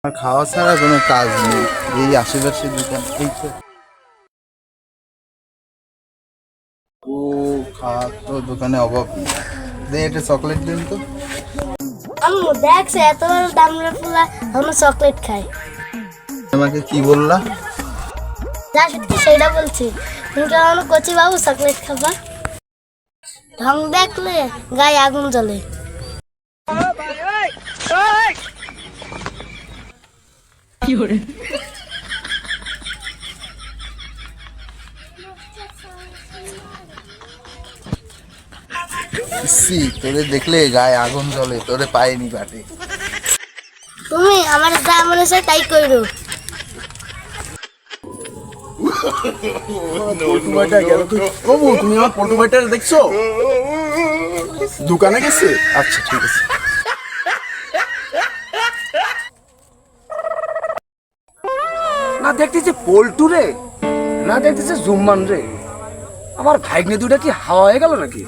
আর খাওয়া ছাড়া কোনো কাজ নেই। এই আশেপাশে দোকান এই তো ও খাওয়া তো দোকানে অভাব নেই। এটা চকলেট দিন তো। আম্মু দেখছে এত বড় দামড়া ফুলা আমরা চকলেট খাই। আমাকে কি বললা? যা সত্যি সেটা বলছি। তুমি কি আমার কচি বাবু চকলেট খাবা? ঢং দেখলে গায়ে আগুন জ্বলে। তোরে দেখলে গায়ে আগুন জ্বলে, তোরে পাইনি বাটে। তুমি আমার যা মনে চাই তাই করো। তুমি আমার পল্টু ভাইটা দেখছো? দোকানে গেছে? আচ্ছা ঠিক আছে। না দেখতেছে পল্টু রে, না দেখতেছে জুম্মান রে। আমার ভাইগনে দুটা কি হাওয়া হয়ে গেল নাকি?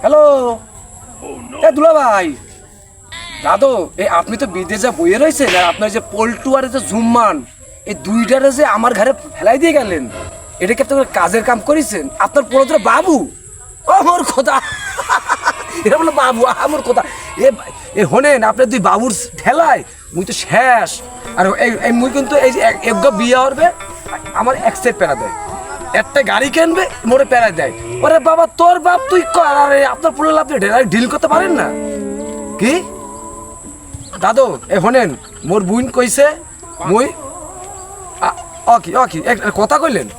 হ্যালো দুলা ভাই, দাদু এই আপনি তো বিদেশে বইয়ে রয়েছেন, আর আপনার যে পল্টু আর যে জুম্মান এই দুইটারে যে আমার ঘরে ফেলাই দিয়ে গেলেন, এটা কি আপনি কাজের কাম করেছেন? আপনার পড়ো বাবু আমার কথা এটা বলে বাবু আমার কথা। এ হনেন আপনার দুই বাবুর ঠেলায় মুই তো শেষ। আর এই মুই কিন্তু এই যে এক বিয়ে হবে আমার এক সেট প্যারা দেয়, একটা গাড়ি কিনবে মোড়ে প্যারা দেয়। ওরে বাবা তোর বাপ তুই কর, আরে আপনার পড়লে আপনি ডিল করতে পারেন না কি? দাদু এ হনেন মোর বুইন কইছে মুই অকি কথা কইলেন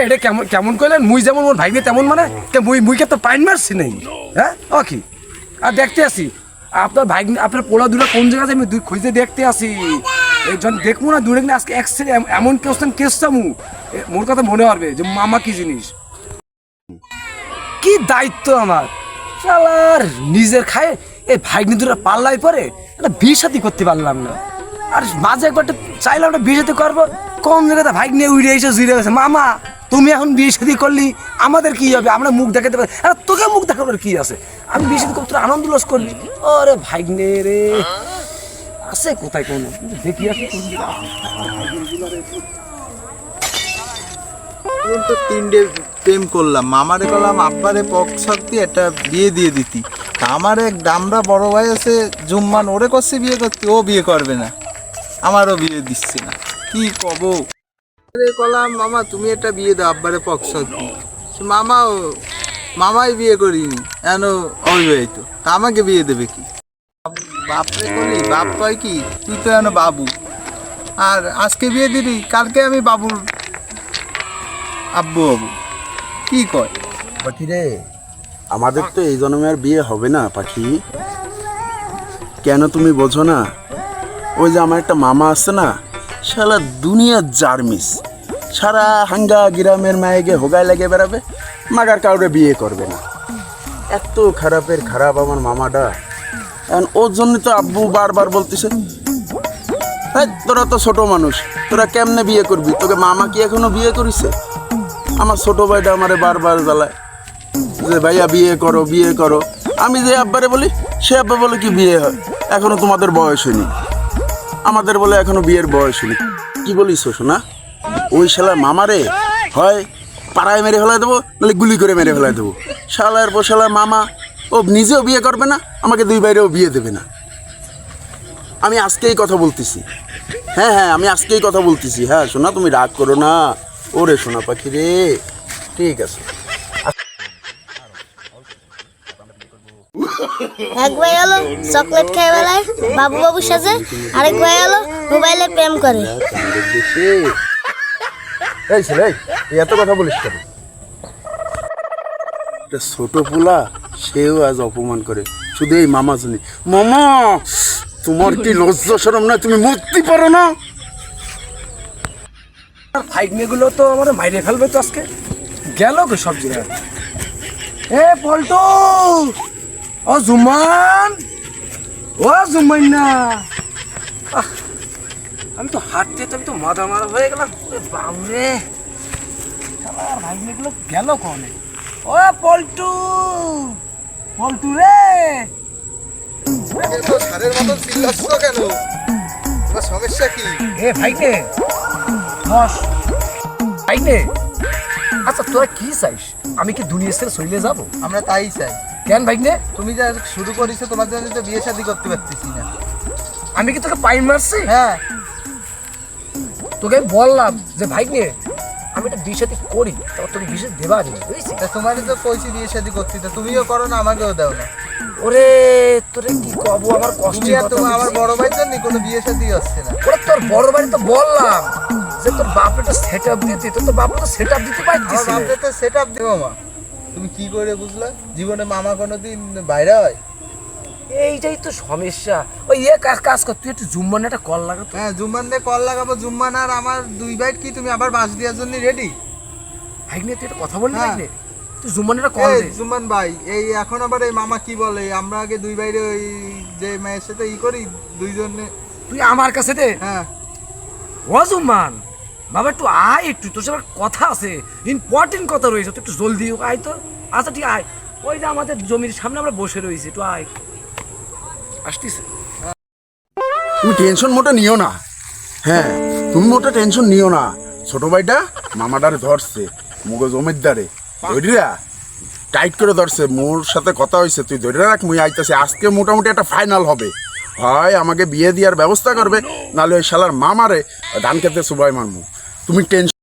এটা কেমন কেমন কইলেন? মুই যেমন মোর ভাইনে তেমন মানে মুইকে তো পাইন মারছি নাই। হ্যাঁ অকি আর দেখতে আসি আপনার ভাই আপনার পোলা দুটো কোন জায়গায় আমি দুই খুঁজতে দেখতে আসি। এই যখন দেখবো না দূরে আজকে এক এমন কেস চামু মোর কথা মনে পারবে যে মামা কি জিনিস, কি দায়িত্ব আমার শালার নিজের খায়। এই ভাইগনি দুটো পাল্লাই পরে একটা বিয়ে সাথী করতে পারলাম না, আর মাঝে একবার চাইলাম একটা বিয়ে সাথী করবো, কম জায়গাতে ভাইগ নিয়ে উড়ে এসে জুড়ে গেছে। মামা তুমি এখন বিয়ে সাথী করলি আমাদের কি হবে? আমরা মুখ দেখাতে পারি, আর তোকে মুখ দেখানোর কি আছে? আমি বিয়ে সাথী করতে আনন্দ লস করলি। ওরে ভাইগনে রে আছে কোথায় কোন দেখি আসি তো তিনটে প্রেম করলাম, মামারে করলাম, আব্বারে পক্ষ দিয়ে একটা বিয়ে দিয়ে দিতি। আমার এক দামরা বড় ভাই আছে জুম্মান, ওরে করছে বিয়ে করতে, ও বিয়ে করবে না, আমারও বিয়ে দিচ্ছে না। কি কব করলাম, মামা তুমি একটা বিয়ে দাও আব্বারে পক্ষ দিয়ে। মামাই বিয়ে করিনি এন অবিবাহিত, তা আমাকে বিয়ে দেবে কি? বাপরে বলি, বাপ কয় কি তুই তো এন বাবু, আর আজকে বিয়ে দিলি কালকে আমি বাবুর আব্বু হবু, কি কয়? পাখি রে আমাদের তো এই জন্মে আর বিয়ে হবে না পাখি। কেন তুমি বোঝো না? ওই যে আমার একটা মামা আছে না, সারা দুনিয়ার জারমিস, সারা হাঙ্গা গ্রামের মায়েকে হোগায় লেগে বেড়াবে, মাগার কাউরে বিয়ে করবে না। এত খারাপের খারাপ আমার মামাটা। এখন ওর জন্য তো আব্বু বারবার বলতেছে তোরা তো ছোট মানুষ, তোরা কেমনে বিয়ে করবি? তোকে মামা কি এখনো বিয়ে করিছে? আমার ছোট ভাইটা আমারে বারবার জ্বালায় যে ভাইয়া বিয়ে করো বিয়ে করো। আমি যে আব্বারে বলি, সে আব্বা বলে কি বিয়ে হয় এখনো তোমাদের বয়স হয়নি, আমাদের বলে এখনো বিয়ের বয়স হয়নি। কি বলিস শোনা? ওই শালার মামারে হয় পাড়ায় মেরে ফেলাই দেবো, নাহলে গুলি করে মেরে ফেলাই দেবো। শালার পর শালার মামা ও নিজেও বিয়ে করবে না, আমাকে দুই বাইরেও বিয়ে দেবে না। আমি আজকেই কথা বলতেছি, হ্যাঁ হ্যাঁ আমি আজকেই কথা বলতেছি। হ্যাঁ শোনা তুমি রাগ করো না, ওরে সোনা পাখি রে, ঠিক আছে। এক ভাই হলো চকলেট খেয়ে বেলায় বাবু বাবু সাজে, আরেক ভাই হলো মোবাইলে প্রেম করে। এই ছেলে এত কথা বলিস কেন? ছোট পোলা সেও আজ অপমান করে শুধু এই মামা জন্য। মামা তোমার কি লজ্জা শরম না? তুমি মরতে পারো না? ফাইগনে গুলো তো আমার মাইরে ফেলবে তো আজকে। গেল গো সব জায়গায়। এ পল্টু ও জুম্মান, ও জুম্মান না, আমি তো হাঁটতে তো আমি তো মাথা মারা হয়ে গেলাম। বাবরে ভাইগনে গুলো গেল কনে? ও পল্টু, পল্টু রে, সারের মতন চিল্লাচ্ছ কেন? তোমার সমস্যা কি? এ ভাইকে বস, ভাইকে। আচ্ছা তোরা কি চাইস? আমি কি দুনিয়া ছেড়ে চলে যাব? আমরা তাই চাই। কেন ভাইকে? তুমি যা শুরু করেছো তোমার জন্য তো বিয়ে শাদী করতে পারতেছি না। আমি কি তোকে পাইন মারছি? হ্যাঁ, তোকে আমি বললাম যে ভাইকে আমি একটা বিয়ে শাদী করি, তো তোকে বিয়ে শাদী দেবা দিই, বুঝছিস? তা তোমারই তো কইছি বিয়ে শাদী করতে, তা তুমিও করো না, আমাকেও দাও না। ওরে তোরে কি কব, আমার কষ্ট। তুমি আর তোমার আমার বড় ভাইয়ের জন্য কোনো বিয়ে শাদী হচ্ছে না। ওরে তোর বড় ভাই তো বললাম যে তোর বাপরে তো সেট আপ দিতে, তোর বাপ তো সেট আপ দিতে আমার পারতিস। বাপরে তো সেট আপ দেবো মা। তুমি কি করে বুঝলা? জীবনে মামা কোনোদিন বাইরে হয়? এইটাই তো সমস্যা। ওই ইয়ে কাজ কর, তুই একটু জুম্মান একটা কল লাগা তো। হ্যাঁ, জুম্মান দিয়ে কল লাগাবো। জুম্মান আর আমার দুই ভাই কি তুমি আবার বাস দেওয়ার জন্য রেডি? ভাইনে তুই একটা কথা বললি হ্যাঁ। ভাইনে, তুই জুম্মান একটা কল দে। জুম্মান ভাই, এই এখন আবার এই মামা কি বলে, আমরা আগে দুই ভাইরে ওই যে মেয়ের সাথে করি দুইজনে। তুই আমার কাছে দে। হ্যাঁ, ও জুম্মান বাবা একটু আয়, একটু তোর সাথে কথা আছে, ইম্পর্টেন্ট কথা রয়েছে, তুই একটু জলদি আয় তো। আচ্ছা ঠিক আয়, ওই যে আমাদের জমির সামনে আমরা বসে রয়েছি, একটু আয়। আসতিছে। তুমি টেনশন মোটা নিও না। হ্যাঁ, তুমি মোটা টেনশন নিও না। ছোট ভাইটা মামাডারে ধরছে, মুগো জমিদারে ধরিয়া টাইট করে ধরছে। মোর সাথে কথা হয়েছে, তুই ধরে রাখ, মুই আইতাছে। আজকে মোটামুটি একটা ফাইনাল হবে, হয় আমাকে বিয়ে দেওয়ার ব্যবস্থা করবে, নাহলে ওই শালার মামারে ধান খেতে সুবাই মারমু। তুমি টেনশন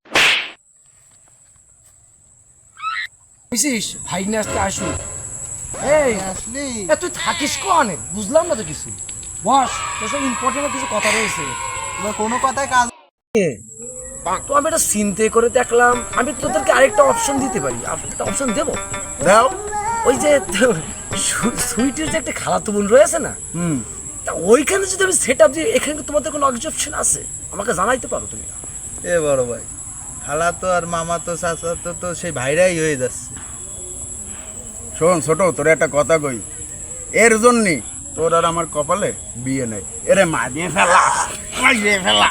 বুঝছিস ভাইনে আজকে আসুন। এই আসলি? এ তুই থাকিস কনে, বুঝলাম না তো কিছু। বস, তোর সাথে ইম্পর্টেন্ট কিছু কথা রয়েছে। তোমার কোনো কথায় কাজ। তো আমি এটা চিন্তা করে দেখলাম, আমি তোদেরকে আরেকটা অপশন দিতে পারি। একটা অপশন দেবো। দাও। ওই যে সুইটের যে একটা খালাতো বোন রয়েছে না, তা ওইখানে যদি আমি সেট আপ দিই, এখানে কি তোমাদের কোনো অবজেকশন আছে? আমাকে জানাইতে পারো তুমি। এ বড় ভাই, খালা তো আর মামা তো চাচা তো তো সেই ভাইরাই হয়ে যাচ্ছে। শোন ছোট, তোর একটা কথা কই, এর জন্যই তোর আর আমার কপালে বিয়ে নেই। এরে মা দিয়ে ফেলা, মাইরে ফেলা।